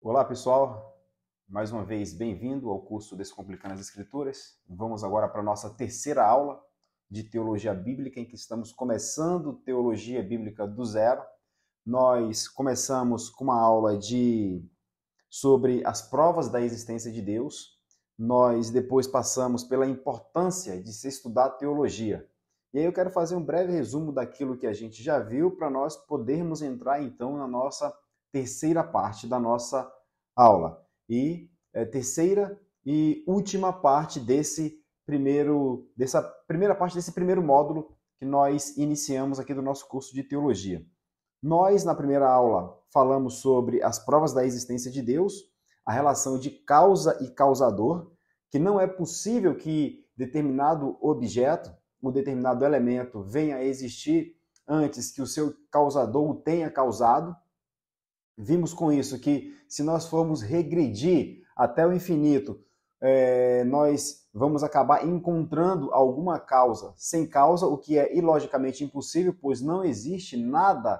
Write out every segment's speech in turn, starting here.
Olá, pessoal. Mais uma vez, bem-vindo ao curso Descomplicando as Escrituras. Vamos agora para a nossa terceira aula de Teologia Bíblica, em que estamos começando Teologia Bíblica do zero. Nós começamos com uma aula sobre as provas da existência de Deus. Nós depois passamos pela importância de se estudar teologia. E aí eu quero fazer um breve resumo daquilo que a gente já viu para nós podermos entrar, então, na nossa terceira parte da nossa aula. E terceira e última parte dessa primeira parte desse primeiro módulo que nós iniciamos aqui do nosso curso de teologia. Nós, na primeira aula, falamos sobre as provas da existência de Deus, a relação de causa e causador, que não é possível que determinado objeto, um determinado elemento venha a existir antes que o seu causador o tenha causado. Vimos com isso que se nós formos regredir até o infinito, nós vamos acabar encontrando alguma causa sem causa, o que é ilogicamente impossível, pois não existe nada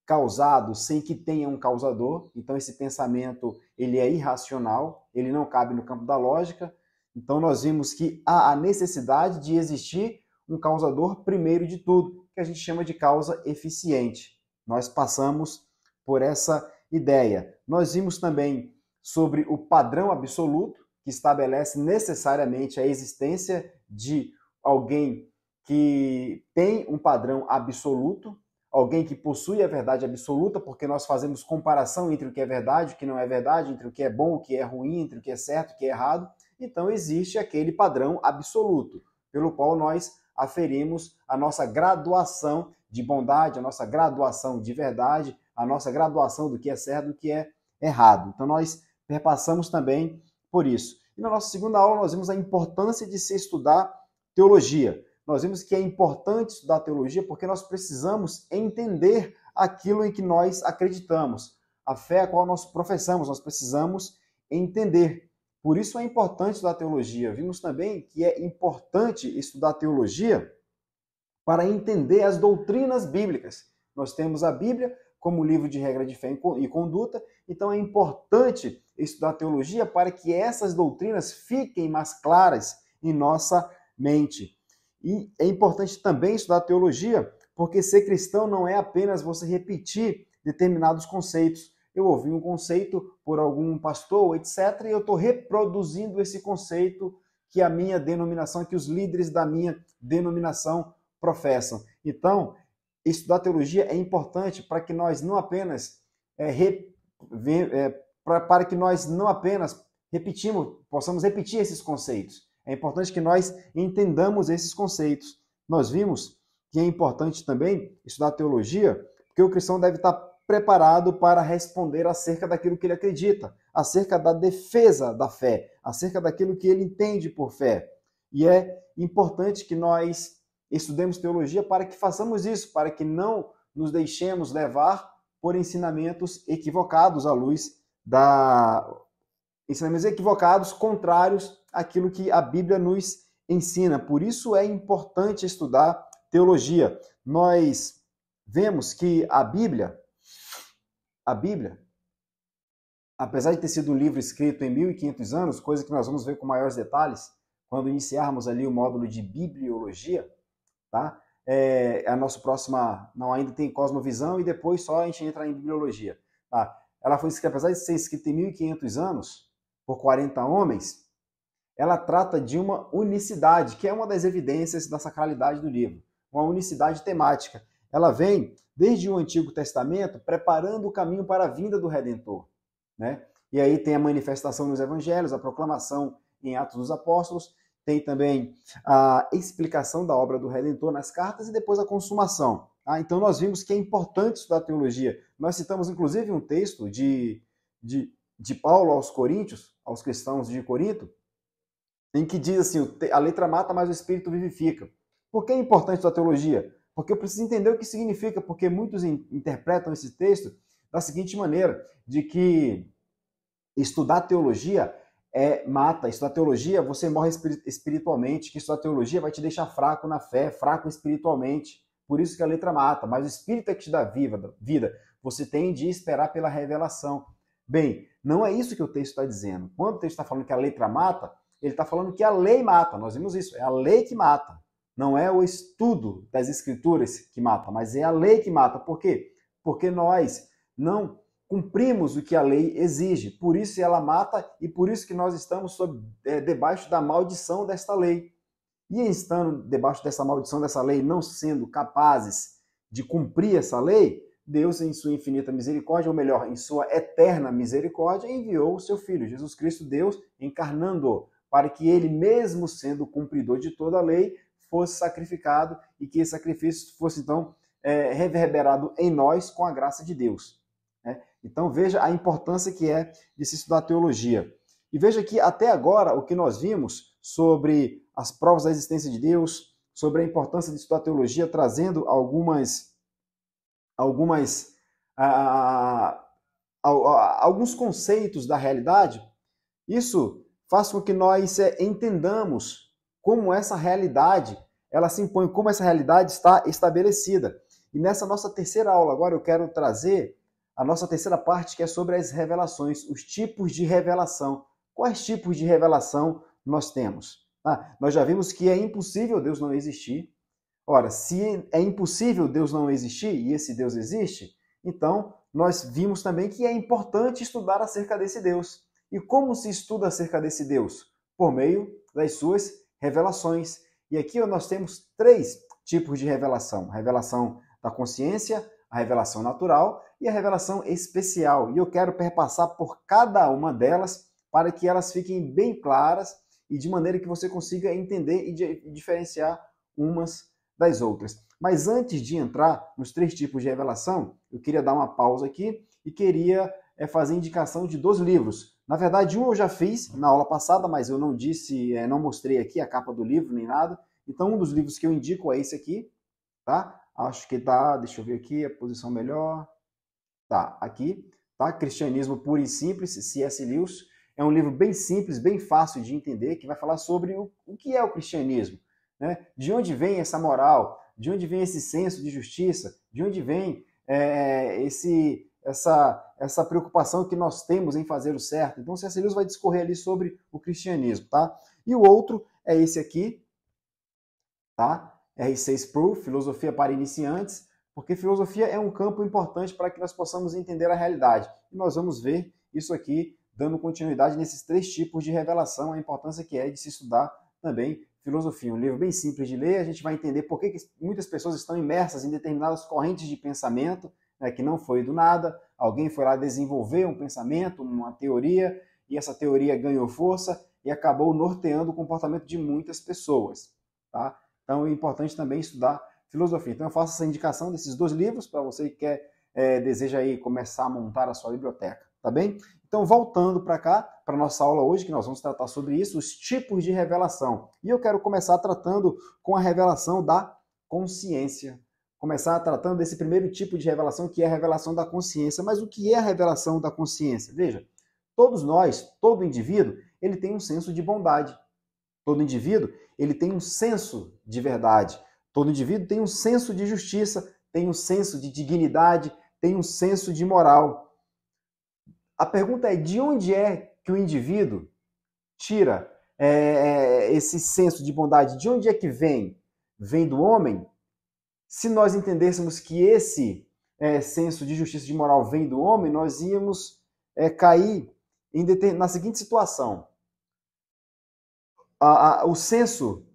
causado sem que tenha um causador. Então esse pensamento ele é irracional, ele não cabe no campo da lógica. Então nós vimos que há a necessidade de existir um causador primeiro de tudo, que a gente chama de causa eficiente. Nós passamos por essa ideia. Nós vimos também sobre o padrão absoluto, que estabelece necessariamente a existência de alguém que tem um padrão absoluto, alguém que possui a verdade absoluta, porque nós fazemos comparação entre o que é verdade e o que não é verdade, entre o que é bom, o que é ruim, entre o que é certo e o que é errado. Então existe aquele padrão absoluto, pelo qual nós aferimos a nossa graduação de bondade, a nossa graduação de verdade, a nossa graduação do que é certo e do que é errado. Então nós perpassamos também por isso. E na nossa segunda aula nós vimos a importância de se estudar teologia. Nós vimos que é importante estudar teologia porque nós precisamos entender aquilo em que nós acreditamos. A fé a qual nós professamos, nós precisamos entender. Por isso é importante estudar teologia. Vimos também que é importante estudar teologia para entender as doutrinas bíblicas. Nós temos a Bíblia como livro de regra de fé e conduta, então é importante estudar teologia para que essas doutrinas fiquem mais claras em nossa mente. E é importante também estudar teologia, porque ser cristão não é apenas você repetir determinados conceitos. Eu ouvi um conceito por algum pastor, etc., e eu estou reproduzindo esse conceito que a minha denominação, que os líderes da minha denominação professam. Então, estudar teologia é importante para que nós não apenas para que nós não apenas possamos repetir esses conceitos. É importante que nós entendamos esses conceitos. Nós vimos que é importante também estudar teologia, porque o cristão deve estar preparado para responder acerca daquilo que ele acredita, acerca da defesa da fé, acerca daquilo que ele entende por fé. E é importante que nós estudemos teologia para que façamos isso, para que não nos deixemos levar por ensinamentos equivocados à luz ensinamentos equivocados, contrários àquilo que a Bíblia nos ensina. Por isso é importante estudar teologia. Nós vemos que a Bíblia, apesar de ter sido um livro escrito em 1500 anos, coisa que nós vamos ver com maiores detalhes quando iniciarmos ali o módulo de bibliologia, tá? A nossa próxima, não, ainda tem cosmovisão e depois só a gente entra em bibliologia, tá? Ela foi escrita, apesar de ser escrita em 1500 anos, por 40 homens, ela trata de uma unicidade, que é uma das evidências da sacralidade do livro, uma unicidade temática. Ela vem desde o Antigo Testamento preparando o caminho para a vinda do Redentor, né? E aí tem a manifestação nos Evangelhos, a proclamação em Atos dos Apóstolos, tem também a explicação da obra do Redentor nas cartas e depois a consumação. Tá? Então nós vimos que é importante estudar teologia. Nós citamos inclusive um texto de Paulo aos Coríntios, aos cristãos de Corinto, em que diz assim, a letra mata, mas o espírito vivifica. Por que é importante estudar teologia? Porque eu preciso entender o que significa, porque muitos interpretam esse texto da seguinte maneira, de que estudar teologia mata, estudar teologia você morre espiritualmente, que estudar teologia vai te deixar fraco na fé, fraco espiritualmente. Por isso que a letra mata, mas o espírito é que te dá vida. Você tem de esperar pela revelação. Bem, não é isso que o texto está dizendo. Quando o texto está falando que a letra mata, ele está falando que a lei mata. Nós vimos isso, é a lei que mata. Não é o estudo das escrituras que mata, mas é a lei que mata. Por quê? Porque nós não cumprimos o que a lei exige. Por isso ela mata e por isso que nós estamos debaixo da maldição desta lei. E estando debaixo dessa maldição dessa lei, não sendo capazes de cumprir essa lei, Deus, em sua infinita misericórdia, ou melhor, em sua eterna misericórdia, enviou o seu Filho, Jesus Cristo, Deus, encarnando-o, para que ele, mesmo sendo cumpridor de toda a lei, fosse sacrificado e que esse sacrifício fosse, então, reverberado em nós com a graça de Deus. Então, veja a importância que é de se estudar teologia. E veja que, até agora, o que nós vimos sobre as provas da existência de Deus, sobre a importância de estudar teologia, trazendo alguns conceitos da realidade, isso faz com que nós entendamos como essa realidade ela se impõe, como essa realidade está estabelecida. E nessa nossa terceira aula agora eu quero trazer a nossa terceira parte, que é sobre as revelações, os tipos de revelação. Quais tipos de revelação nós temos? Nós já vimos que é impossível Deus não existir. Ora, se é impossível Deus não existir e esse Deus existe, então nós vimos também que é importante estudar acerca desse Deus. E como se estuda acerca desse Deus? Por meio das suas revelações. E aqui nós temos 3 tipos de revelação. A revelação da consciência, a revelação natural e a revelação especial. E eu quero perpassar por cada uma delas para que elas fiquem bem claras e de maneira que você consiga entender e diferenciar umas das outras. Mas antes de entrar nos 3 tipos de revelação, eu queria dar uma pausa aqui e queria fazer indicação de 2 livros. Na verdade, um eu já fiz na aula passada, mas eu não disse, não mostrei aqui a capa do livro nem nada. Então, um dos livros que eu indico é esse aqui, tá? Acho que tá, deixa eu ver aqui a posição melhor. Tá, aqui, tá? Cristianismo Puro e Simples, C.S. Lewis. É um livro bem simples, bem fácil de entender, que vai falar sobre o que é o cristianismo, né? De onde vem essa moral, de onde vem esse senso de justiça, de onde vem essa preocupação que nós temos em fazer o certo. Então, C.S. Lewis vai discorrer ali sobre o cristianismo, tá? E o outro é esse aqui, tá? R6 Proof, Filosofia para Iniciantes, porque filosofia é um campo importante para que nós possamos entender a realidade. E nós vamos ver isso aqui, dando continuidade nesses 3 tipos de revelação, a importância que é de se estudar também filosofia. Um livro bem simples de ler, a gente vai entender por que muitas pessoas estão imersas em determinadas correntes de pensamento, né, que não foi do nada, alguém foi lá desenvolver um pensamento, uma teoria, e essa teoria ganhou força e acabou norteando o comportamento de muitas pessoas, tá? Então é importante também estudar filosofia. Então eu faço essa indicação desses 2 livros para você que deseja aí começar a montar a sua biblioteca, tá bem? Então voltando para cá, para a nossa aula hoje, que nós vamos tratar sobre isso, os tipos de revelação. E eu quero começar tratando com a revelação da consciência. Começar tratando desse primeiro tipo de revelação, que é a revelação da consciência. Mas o que é a revelação da consciência? Veja, todos nós, todo indivíduo, ele tem um senso de bondade. Todo indivíduo, ele tem um senso de verdade. Todo indivíduo tem um senso de justiça, tem um senso de dignidade, tem um senso de moral. A pergunta é, de onde é que o indivíduo tira esse senso de bondade? De onde é que vem? Vem do homem? Se nós entendêssemos que esse senso de justiça e de moral vem do homem, nós íamos cair na seguinte situação. O senso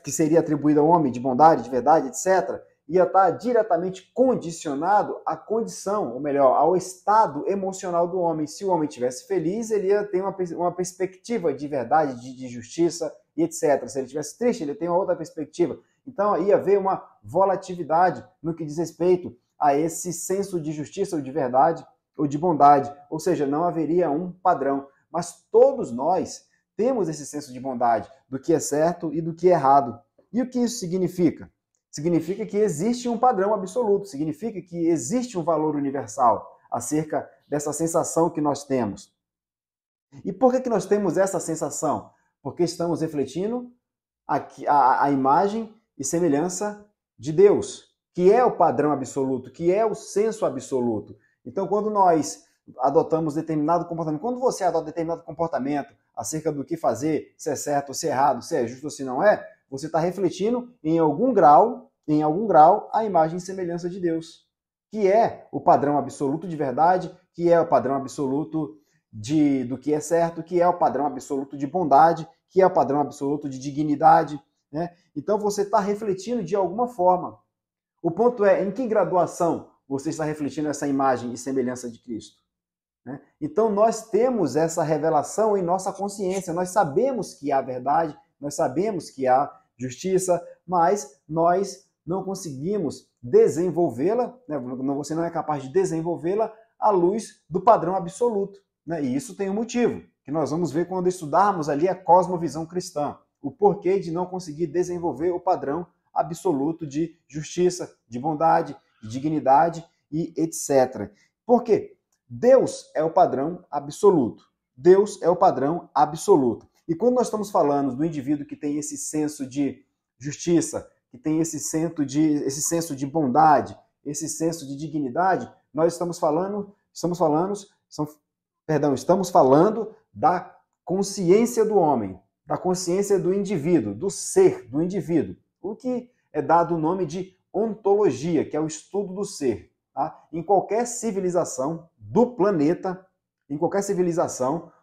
que seria atribuído ao homem de bondade, de verdade, etc., ia estar diretamente condicionado à condição, ou melhor, ao estado emocional do homem. Se o homem estivesse feliz, ele ia ter uma perspectiva de verdade, de justiça e etc. Se ele estivesse triste, ele tem uma outra perspectiva. Então, ia haver uma volatilidade no que diz respeito a esse senso de justiça ou de verdade ou de bondade. Ou seja, não haveria um padrão. Mas todos nós temos esse senso de bondade, do que é certo e do que é errado. E o que isso significa? Significa que existe um padrão absoluto, significa que existe um valor universal acerca dessa sensação que nós temos. E por que nós temos essa sensação? Porque estamos refletindo a imagem e semelhança de Deus, que é o padrão absoluto, que é o senso absoluto. Então, quando nós adotamos determinado comportamento. Quando você adota determinado comportamento acerca do que fazer, se é certo ou se é errado, se é justo ou se não é, você está refletindo em algum grau, a imagem e semelhança de Deus, que é o padrão absoluto de verdade, que é o padrão absoluto do que é certo, que é o padrão absoluto de bondade, que é o padrão absoluto de dignidade, né? Então você está refletindo de alguma forma. O ponto é, em que graduação você está refletindo essa imagem e semelhança de Cristo? Né? Então nós temos essa revelação em nossa consciência, nós sabemos que há verdade, nós sabemos que há justiça, mas nós não conseguimos desenvolvê-la, né? Você não é capaz de desenvolvê-la à luz do padrão absoluto. Né? E isso tem um motivo, que nós vamos ver quando estudarmos ali a cosmovisão cristã, o porquê de não conseguir desenvolver o padrão absoluto de justiça, de bondade, de dignidade e etc. Por quê? Deus é o padrão absoluto. Deus é o padrão absoluto. E quando nós estamos falando do indivíduo que tem esse senso de justiça, que tem esse senso de bondade, esse senso de dignidade, nós estamos falando da consciência do homem, da consciência do indivíduo, do ser do indivíduo, o que é dado o nome de ontologia, que é o estudo do ser. Tá? Em qualquer civilização do planeta,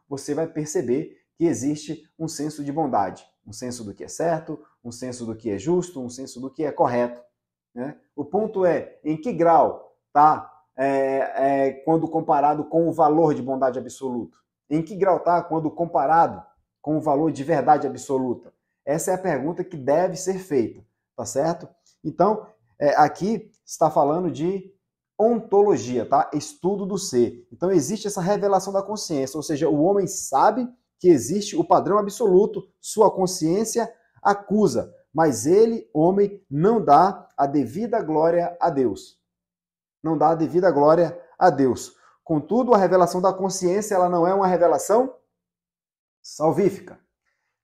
você vai perceber que existe um senso de bondade, um senso do que é certo, um senso do que é justo, um senso do que é correto. Né? O ponto é, em que grau está quando comparado com o valor de bondade absoluta? Em que grau está quando comparado com o valor de verdade absoluta? Essa é a pergunta que deve ser feita, tá certo? Então, aqui está falando de ontologia, tá? Estudo do ser. Então, existe essa revelação da consciência, ou seja, o homem sabe que existe o padrão absoluto, sua consciência acusa, mas ele, homem, não dá a devida glória a Deus. Não dá a devida glória a Deus. Contudo, a revelação da consciência, ela não é uma revelação salvífica.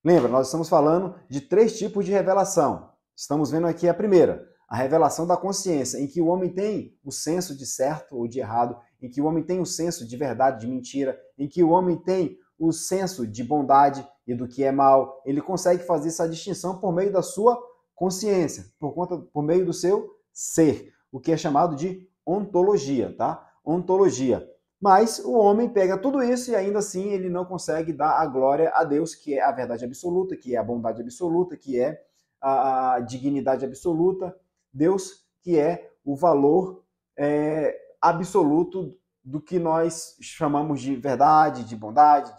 Lembra, nós estamos falando de 3 tipos de revelação. Estamos vendo aqui a primeira, a revelação da consciência, em que o homem tem o senso de certo ou de errado, em que o homem tem o senso de verdade, de mentira, em que o homem tem o senso de bondade e do que é mal. Ele consegue fazer essa distinção por meio da sua consciência, por meio do seu ser, o que é chamado de ontologia, tá? Ontologia. Mas o homem pega tudo isso e ainda assim ele não consegue dar a glória a Deus, que é a verdade absoluta, que é a bondade absoluta, que é a dignidade absoluta. Deus, que é o valor absoluto do que nós chamamos de verdade, de bondade,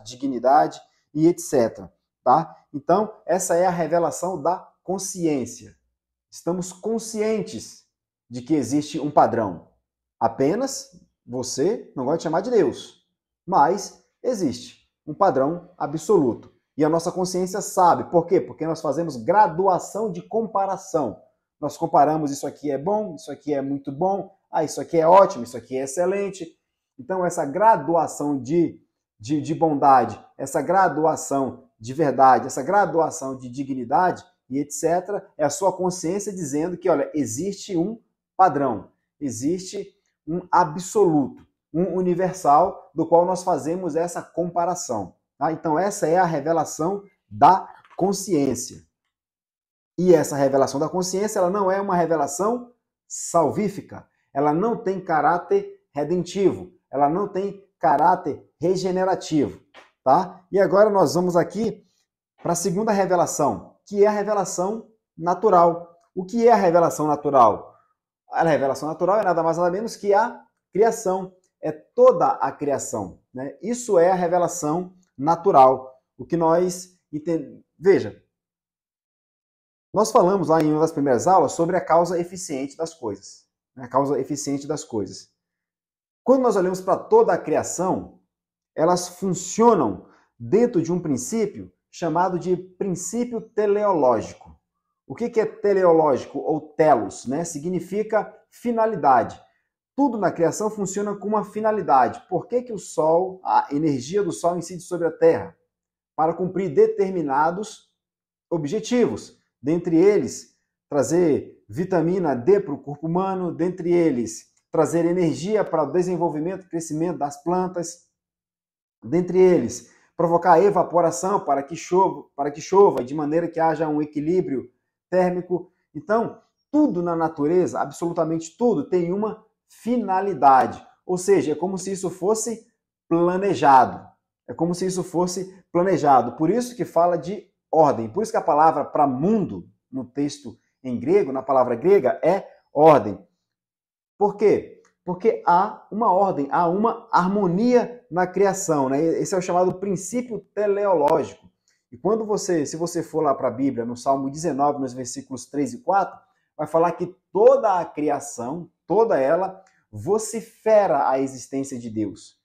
dignidade e etc. Tá? Então, essa é a revelação da consciência. Estamos conscientes de que existe um padrão. Apenas você não gosta de chamar de Deus, mas existe um padrão absoluto. E a nossa consciência sabe. Por quê? Porque nós fazemos graduação de comparação. Nós comparamos isso aqui é bom, isso aqui é muito bom, isso aqui é ótimo, isso aqui é excelente. Então, essa graduação de bondade, essa graduação de verdade, essa graduação de dignidade e etc., é a sua consciência dizendo que, olha, existe um padrão, existe um absoluto, um universal, do qual nós fazemos essa comparação. Tá? Então, essa é a revelação da consciência. E essa revelação da consciência, ela não é uma revelação salvífica. Ela não tem caráter redentivo. Ela não tem caráter regenerativo. Tá? E agora nós vamos aqui para a segunda revelação, que é a revelação natural. O que é a revelação natural? A revelação natural é nada mais nada menos que a criação. É toda a criação. Né? Isso é a revelação natural. O que nós entendemos. Veja, nós falamos lá em uma das primeiras aulas sobre a causa eficiente das coisas. A causa eficiente das coisas. Quando nós olhamos para toda a criação, elas funcionam dentro de um princípio chamado de princípio teleológico. O que é teleológico ou telos? Né? Significa finalidade. Tudo na criação funciona com uma finalidade. Por que o Sol, a energia do Sol incide sobre a Terra? Para cumprir determinados objetivos. Dentre eles, trazer vitamina D para o corpo humano, dentre eles, trazer energia para o desenvolvimento e crescimento das plantas. Dentre eles, provocar evaporação para que chova, de maneira que haja um equilíbrio térmico. Então, tudo na natureza, absolutamente tudo, tem uma finalidade. Ou seja, é como se isso fosse planejado. É como se isso fosse planejado. Por isso que fala de ordem. Por isso que a palavra para mundo, no texto em grego, na palavra grega, é ordem. Por quê? Porque há uma ordem, há uma harmonia na criação, né? Esse é o chamado princípio teleológico. E quando se você for lá para a Bíblia, no Salmo 19, nos versículos 3 e 4, vai falar que toda a criação, toda ela, vocifera a existência de Deus.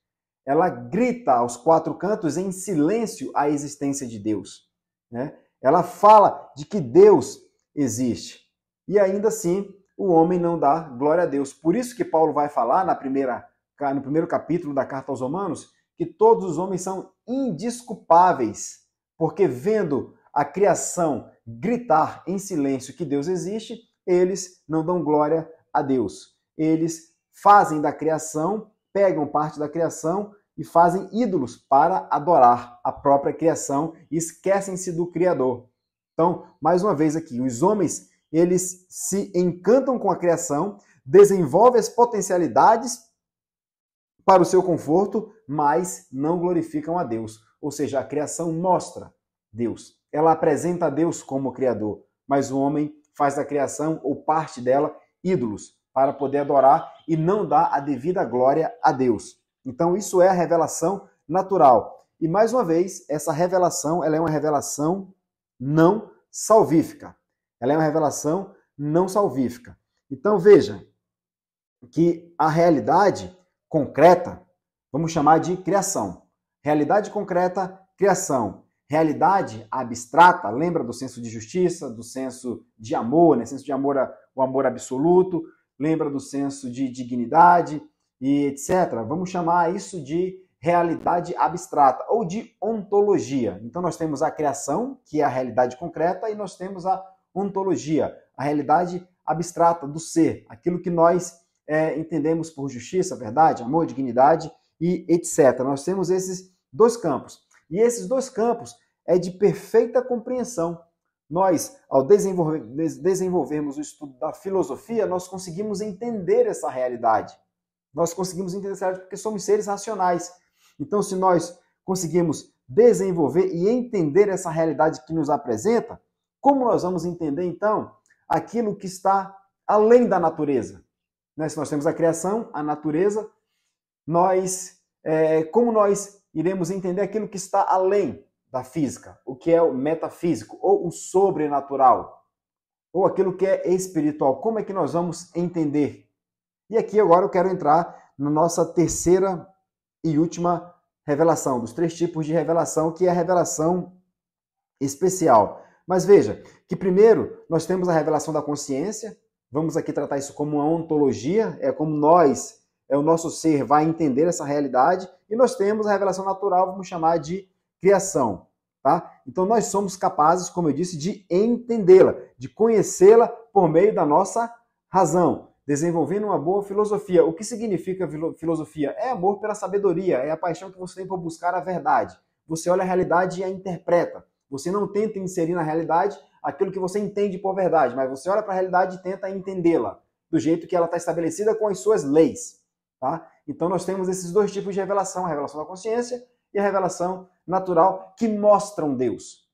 Ela grita aos quatro cantos em silêncio a existência de Deus, né? Ela fala de que Deus existe. E ainda assim, o homem não dá glória a Deus. Por isso que Paulo vai falar no primeiro capítulo da Carta aos Romanos que todos os homens são indesculpáveis, porque vendo a criação gritar em silêncio que Deus existe, eles não dão glória a Deus. Eles fazem da criação, pegam parte da criação e fazem ídolos para adorar a própria criação e esquecem-se do Criador. Então, mais uma vez aqui, os homens, eles se encantam com a criação, desenvolvem as potencialidades para o seu conforto, mas não glorificam a Deus. Ou seja, a criação mostra Deus. Ela apresenta a Deus como Criador, mas o homem faz da criação, ou parte dela, ídolos, para poder adorar e não dar a devida glória a Deus. Então, isso é a revelação natural. E, mais uma vez, essa revelação, ela é uma revelação não salvífica. Ela é uma revelação não salvífica. Então, veja que a realidade concreta, vamos chamar de criação. Realidade concreta, criação. Realidade abstrata, lembra do senso de justiça, do senso de amor, né? Senso de amor, o amor absoluto, lembra do senso de dignidade e etc. Vamos chamar isso de realidade abstrata ou de ontologia. Então nós temos a criação, que é a realidade concreta, e nós temos a ontologia, a realidade abstrata do ser, aquilo que nós entendemos por justiça, verdade, amor, dignidade e etc. Nós temos esses dois campos. E esses dois campos é de perfeita compreensão. Nós, ao desenvolvermos o estudo da filosofia, nós conseguimos entender essa realidade. Nós conseguimos entender essa realidade porque somos seres racionais. Então, se nós conseguimos desenvolver e entender essa realidade que nos apresenta, como nós vamos entender, então, aquilo que está além da natureza? Né? Se nós temos a criação, a natureza, como nós iremos entender aquilo que está além da física, o que é o metafísico, ou o sobrenatural, ou aquilo que é espiritual? Como é que nós vamos entender? E aqui agora eu quero entrar na nossa terceira e última revelação, dos três tipos de revelação, que é a revelação especial. Mas veja, que primeiro nós temos a revelação da consciência, vamos aqui tratar isso como uma ontologia, é como o nosso ser vai entender essa realidade, e nós temos a revelação natural, vamos chamar de criação, tá? Então nós somos capazes, como eu disse, de entendê-la, de conhecê-la por meio da nossa razão, desenvolvendo uma boa filosofia. O que significa filosofia? É amor pela sabedoria, é a paixão que você tem por buscar a verdade. Você olha a realidade e a interpreta. Você não tenta inserir na realidade aquilo que você entende por verdade, mas você olha para a realidade e tenta entendê-la do jeito que ela está estabelecida com as suas leis. Tá? Então nós temos esses dois tipos de revelação, a revelação da consciência e a revelação natural, que mostram Deus,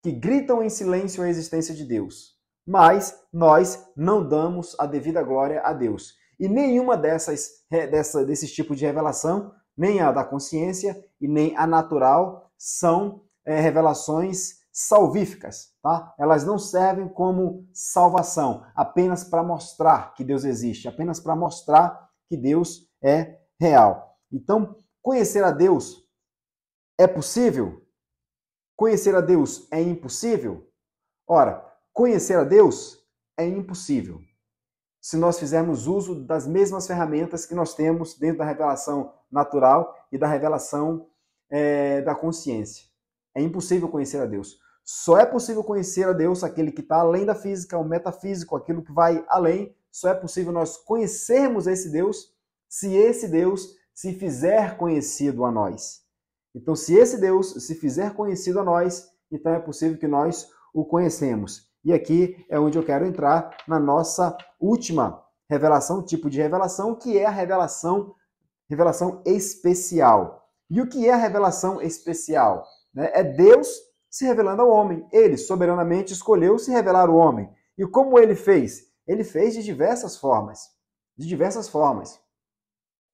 que gritam em silêncio a existência de Deus. Mas nós não damos a devida glória a Deus. E nenhuma desses tipos de revelação, nem a da consciência e nem a natural, são revelações salvíficas, tá? Elas não servem como salvação, apenas para mostrar que Deus existe, apenas para mostrar que Deus é real. Então, conhecer a Deus é possível? Conhecer a Deus é impossível? Ora, conhecer a Deus é impossível se nós fizermos uso das mesmas ferramentas que nós temos dentro da revelação natural e da revelação da consciência. É impossível conhecer a Deus. Só é possível conhecer a Deus aquele que está além da física, o metafísico, aquilo que vai além, só é possível nós conhecermos esse Deus se esse Deus se fizer conhecido a nós. Então, se esse Deus se fizer conhecido a nós, então é possível que nós o conhecemos. E aqui é onde eu quero entrar na nossa última revelação, tipo de revelação, que é a revelação especial. E o que é a revelação especial? É Deus se revelando ao homem. Ele soberanamente escolheu se revelar ao homem. E como ele fez? Ele fez de diversas formas. De diversas formas.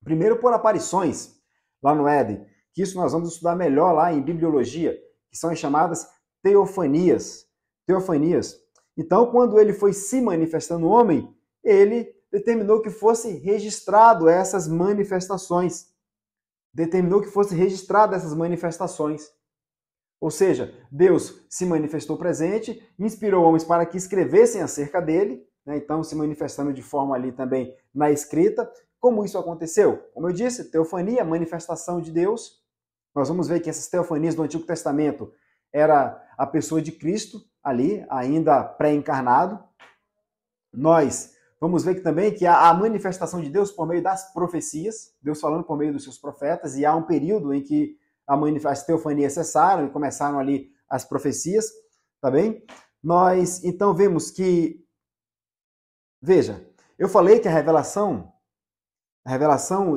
Primeiro por aparições, lá no Éden, que isso nós vamos estudar melhor lá em bibliologia, que são as chamadas teofanias. Teofanias. Então, quando ele foi se manifestando no homem, ele determinou que fosse registrado essas manifestações. Determinou que fosse registrado essas manifestações. Ou seja, Deus se manifestou presente, inspirou homens para que escrevessem acerca dele, né? Então se manifestando de forma ali também na escrita. Como isso aconteceu? Como eu disse, teofania, manifestação de Deus. Nós vamos ver que essas teofanias do Antigo Testamento era a pessoa de Cristo ali, ainda pré-encarnado. Nós vamos ver que também que há a manifestação de Deus por meio das profecias, Deus falando por meio dos seus profetas, e há um período em que as teofanias cessaram e começaram ali as profecias, tá bem? Nós então vemos que, veja, eu falei que a revelação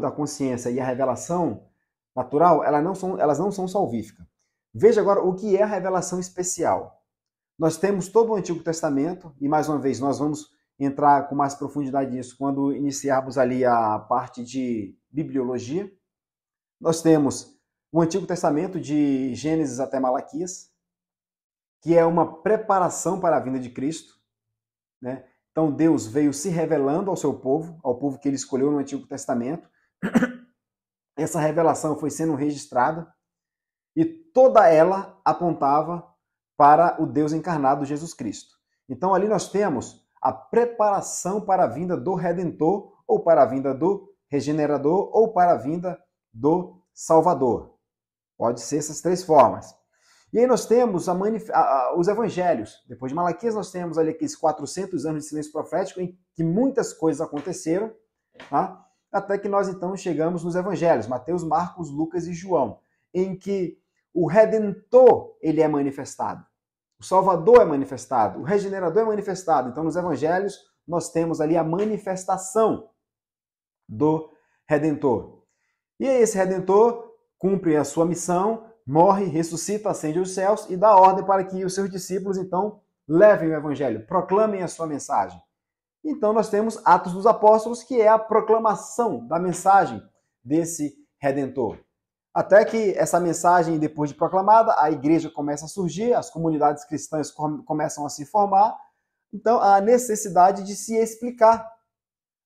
da consciência e a revelação natural, elas não são salvíficas. Veja agora o que é a revelação especial. Nós temos todo o Antigo Testamento, e mais uma vez nós vamos entrar com mais profundidade nisso quando iniciarmos ali a parte de bibliologia. Nós temos o Antigo Testamento de Gênesis até Malaquias, que é uma preparação para a vinda de Cristo, né? Então Deus veio se revelando ao seu povo, ao povo que ele escolheu no Antigo Testamento. Essa revelação foi sendo registrada e toda ela apontava para o Deus encarnado, Jesus Cristo. Então ali nós temos a preparação para a vinda do Redentor, ou para a vinda do Regenerador, ou para a vinda do Salvador. Pode ser essas três formas. E aí nós temos os evangelhos. Depois de Malaquias, nós temos ali aqueles 400 anos de silêncio profético em que muitas coisas aconteceram, tá? Até que nós então chegamos nos evangelhos, Mateus, Marcos, Lucas e João, em que o Redentor ele é manifestado, o Salvador é manifestado, o Regenerador é manifestado. Então nos evangelhos nós temos ali a manifestação do Redentor. E aí esse Redentor cumpre a sua missão, morre, ressuscita, ascende aos céus e dá ordem para que os seus discípulos, então, levem o evangelho, proclamem a sua mensagem. Então, nós temos Atos dos Apóstolos, que é a proclamação da mensagem desse Redentor. Até que essa mensagem, depois de proclamada, a igreja começa a surgir, as comunidades cristãs começam a se formar. Então, há a necessidade de se explicar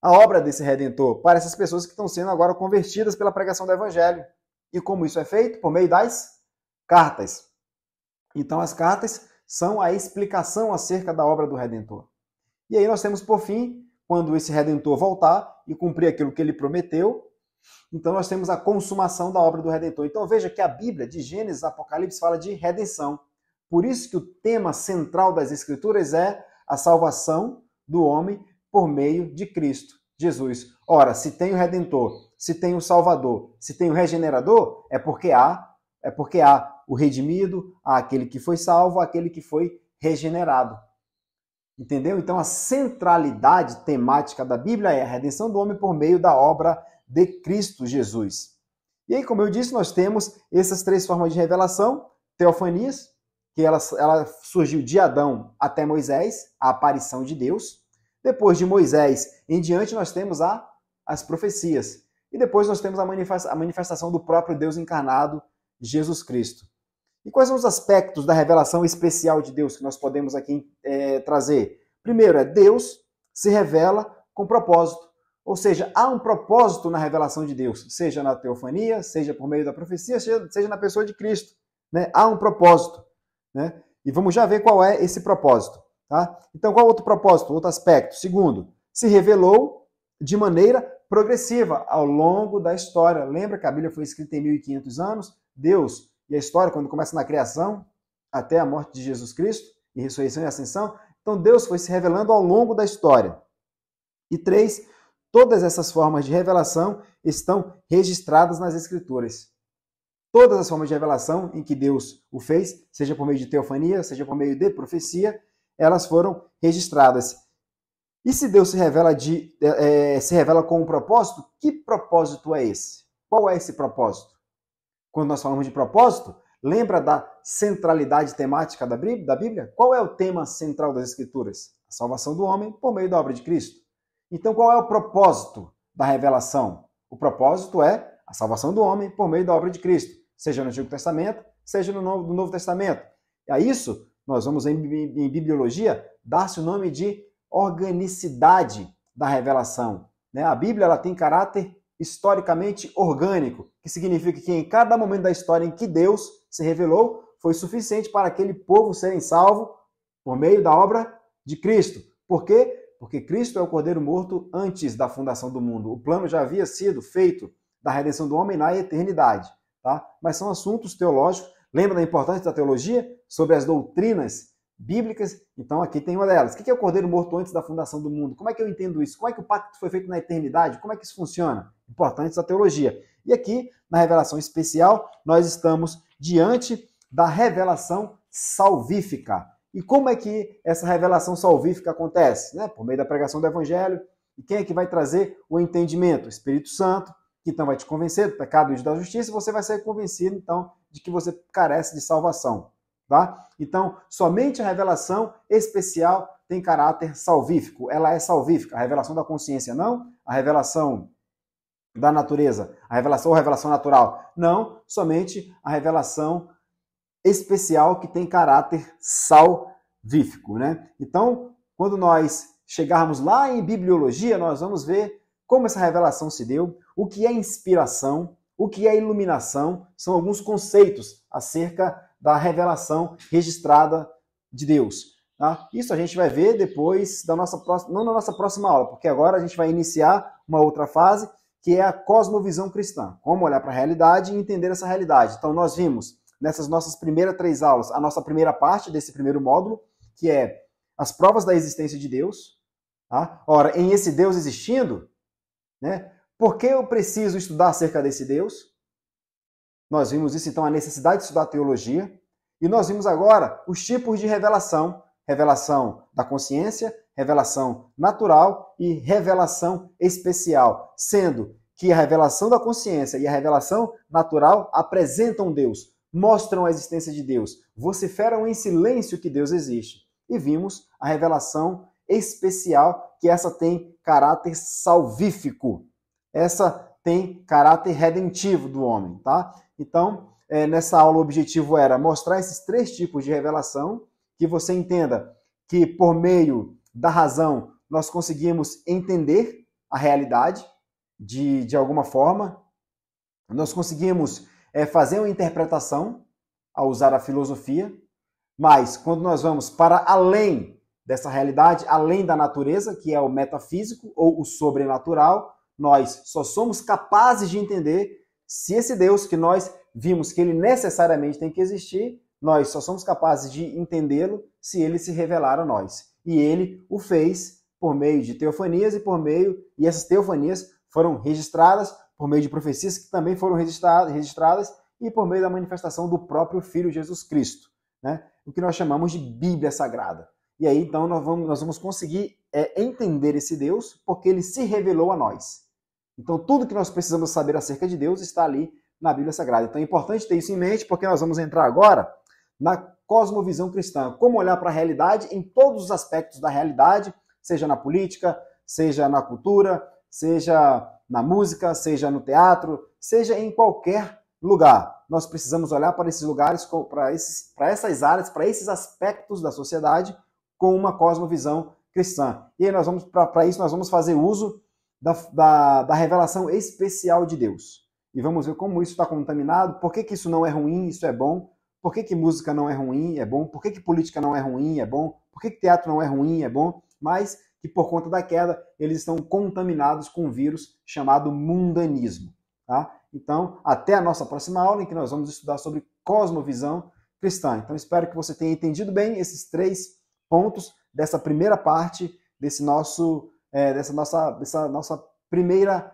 a obra desse Redentor para essas pessoas que estão sendo agora convertidas pela pregação do evangelho. E como isso é feito? Por meio das cartas. Então, as cartas são a explicação acerca da obra do Redentor. E aí nós temos, por fim, quando esse Redentor voltar e cumprir aquilo que ele prometeu, então nós temos a consumação da obra do Redentor. Então veja que a Bíblia, de Gênesis a Apocalipse, fala de redenção. Por isso que o tema central das Escrituras é a salvação do homem por meio de Cristo, Jesus. Ora, se tem o Redentor, se tem o Salvador, se tem o Regenerador, é porque há o redimido, há aquele que foi salvo, aquele que foi regenerado. Entendeu? Então a centralidade temática da Bíblia é a redenção do homem por meio da obra de Cristo Jesus. E aí, como eu disse, nós temos essas três formas de revelação: teofanias, que ela surgiu de Adão até Moisés, a aparição de Deus. Depois de Moisés em diante, nós temos as profecias. E depois nós temos a manifestação do próprio Deus encarnado, Jesus Cristo. E quais são os aspectos da revelação especial de Deus que nós podemos aqui trazer? Primeiro, Deus se revela com propósito. Ou seja, há um propósito na revelação de Deus, seja na teofania, seja por meio da profecia, seja na pessoa de Cristo. Né? Há um propósito. Né? E vamos já ver qual é esse propósito. Tá? Então, qual outro propósito, outro aspecto? Segundo, se revelou de maneira progressiva ao longo da história. Lembra que a Bíblia foi escrita em 1500 anos? Deus e a história, quando começa na criação, até a morte de Jesus Cristo, e ressurreição e ascensão. Então, Deus foi se revelando ao longo da história. E 3, todas essas formas de revelação estão registradas nas Escrituras. Todas as formas de revelação em que Deus o fez, seja por meio de teofania, seja por meio de profecia, elas foram registradas. E se Deus se revela com um propósito, que propósito é esse? Qual é esse propósito? Quando nós falamos de propósito, lembra da centralidade temática da Bíblia? Qual é o tema central das Escrituras? A salvação do homem por meio da obra de Cristo. Então, qual é o propósito da revelação? O propósito é a salvação do homem por meio da obra de Cristo, seja no Antigo Testamento, seja no Novo Testamento. E a isso, nós vamos em bibliologia dar-se o nome de organicidade da revelação. A Bíblia ela tem caráter historicamente orgânico, que significa que em cada momento da história em que Deus se revelou, foi suficiente para aquele povo serem salvo por meio da obra de Cristo. Por quê? Porque Cristo é o Cordeiro morto antes da fundação do mundo. O plano já havia sido feito da redenção do homem na eternidade. Tá? Mas são assuntos teológicos. Lembra da importância da teologia? Sobre as doutrinas bíblicas? Então aqui tem uma delas. O que é o Cordeiro morto antes da fundação do mundo? Como é que eu entendo isso? Como é que o pacto foi feito na eternidade? Como é que isso funciona? Importante da teologia. E aqui, na revelação especial, nós estamos diante da revelação salvífica. E como é que essa revelação salvífica acontece? Por meio da pregação do Evangelho. E quem é que vai trazer o entendimento? O Espírito Santo, que então vai te convencer do pecado e da justiça, e você vai ser convencido, então, de que você carece de salvação. Tá? Então, somente a revelação especial tem caráter salvífico. Ela é salvífica. A revelação da consciência, não. A revelação da natureza, a revelação natural, não. Somente a revelação especial que tem caráter salvífico. Então, quando nós chegarmos lá em bibliologia, nós vamos ver como essa revelação se deu, o que é inspiração, o que é iluminação, são alguns conceitos acerca da revelação registrada de Deus. Tá? Isso a gente vai ver depois não na nossa próxima aula, porque agora a gente vai iniciar uma outra fase, que é a cosmovisão cristã. Como olhar para a realidade e entender essa realidade. Então nós vimos nessas nossas primeiras 3 aulas, a nossa primeira parte desse primeiro módulo, que é as provas da existência de Deus. Tá? Ora, em esse Deus existindo, por que eu preciso estudar acerca desse Deus? Nós vimos isso, então, a necessidade de estudar teologia. E nós vimos agora os tipos de revelação. Revelação da consciência, revelação natural e revelação especial. Sendo que a revelação da consciência e a revelação natural apresentam Deus, mostram a existência de Deus, vociferam em silêncio que Deus existe. E vimos a revelação especial, que essa tem caráter salvífico. Essa tem caráter redentivo do homem, tá? Então, nessa aula o objetivo era mostrar esses 3 tipos de revelação, que você entenda que por meio da razão nós conseguimos entender a realidade de alguma forma, nós conseguimos fazer uma interpretação ao usar a filosofia, mas quando nós vamos para além dessa realidade, além da natureza, que é o metafísico ou o sobrenatural, nós só somos capazes de entender se esse Deus que nós vimos que ele necessariamente tem que existir, nós só somos capazes de entendê-lo se ele se revelar a nós. E ele o fez por meio de teofanias e essas teofanias foram registradas por meio de profecias que também foram registradas e por meio da manifestação do próprio Filho Jesus Cristo, o que nós chamamos de Bíblia Sagrada. E aí, então, nós vamos conseguir entender esse Deus porque ele se revelou a nós. Então, tudo que nós precisamos saber acerca de Deus está ali na Bíblia Sagrada. Então, é importante ter isso em mente, porque nós vamos entrar agora na cosmovisão cristã. Como olhar para a realidade em todos os aspectos da realidade, seja na política, seja na cultura, seja na música, seja no teatro, seja em qualquer lugar. Nós precisamos olhar para esses lugares, para essas áreas, para esses aspectos da sociedade com uma cosmovisão cristã. E aí para isso nós vamos fazer uso da revelação especial de Deus. E vamos ver como isso está contaminado, por que isso não é ruim, isso é bom, por que música não é ruim, é bom, por que política não é ruim, é bom, por que teatro não é ruim, é bom, mas que por conta da queda eles estão contaminados com um vírus chamado mundanismo. Tá? Então, até a nossa próxima aula, em que nós vamos estudar sobre cosmovisão cristã. Então, espero que você tenha entendido bem esses 3 pontos dessa primeira parte desse nosso dessa nossa primeira,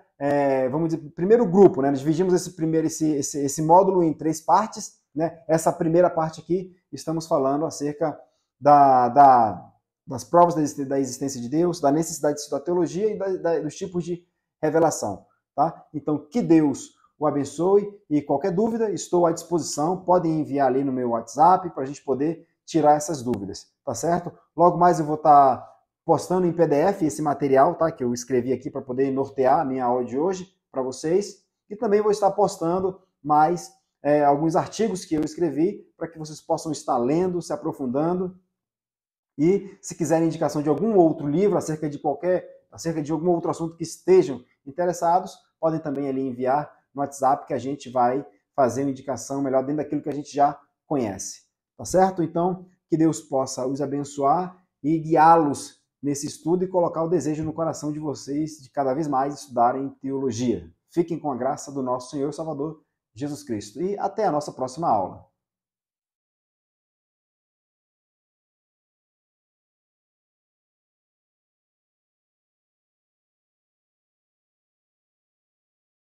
vamos dizer, primeiro grupo, né? Nós dividimos esse módulo em 3 partes, né? Essa primeira parte aqui, estamos falando acerca das provas da existência de Deus, da necessidade de estudar teologia e dos tipos de revelação, tá? Então, que Deus o abençoe e qualquer dúvida, estou à disposição, podem enviar ali no meu WhatsApp para a gente poder tirar essas dúvidas, tá certo? Logo mais eu vou estar postando em PDF esse material, tá? Que eu escrevi aqui para poder nortear a minha aula de hoje para vocês, e também vou estar postando mais alguns artigos que eu escrevi para que vocês possam estar lendo, se aprofundando. E se quiserem indicação de algum outro livro acerca de algum outro assunto que estejam interessados, podem também ali enviar no WhatsApp que a gente vai fazer uma indicação melhor dentro daquilo que a gente já conhece. Tá certo? Então, que Deus possa os abençoar e guiá-los nesse estudo e colocar o desejo no coração de vocês de cada vez mais estudarem teologia. Fiquem com a graça do nosso Senhor e Salvador Jesus Cristo. E até a nossa próxima aula.